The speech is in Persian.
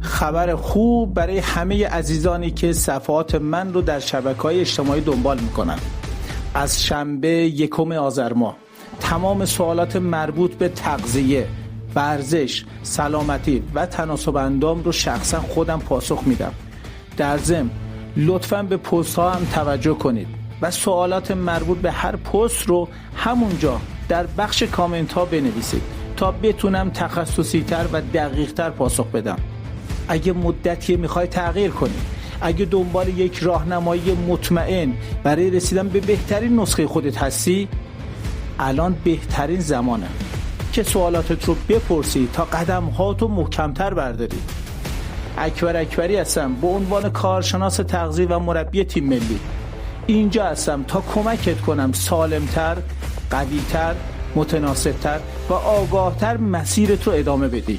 خبر خوب برای همه عزیزانی که صفحات من رو در شبکه‌های اجتماعی دنبال میکنن. از شنبه 1 آذر ماه تمام سوالات مربوط به تغذیه، ورزش، سلامتی و تناسب اندام رو شخصا خودم پاسخ میدم. در ضمن لطفاً به پست ها هم توجه کنید و سوالات مربوط به هر پست رو همونجا در بخش کامنت ها بنویسید تا بتونم تخصصی تر و دقیق تر پاسخ بدم. اگه مدتی میخوای تغییر کنی، اگه دنبال یک راهنمایی مطمئن برای رسیدن به بهترین نسخه خودت هستی، الان بهترین زمانه که سوالاتت رو بپرسی تا قدم هاتو محکمتر برداری. اکبر اکبری هستم به عنوان کارشناس تغذیه و مربی تیم ملی. اینجا هستم تا کمکت کنم سالمتر، قویتر، متناسبتر و آگاهتر مسیرت رو ادامه بدی.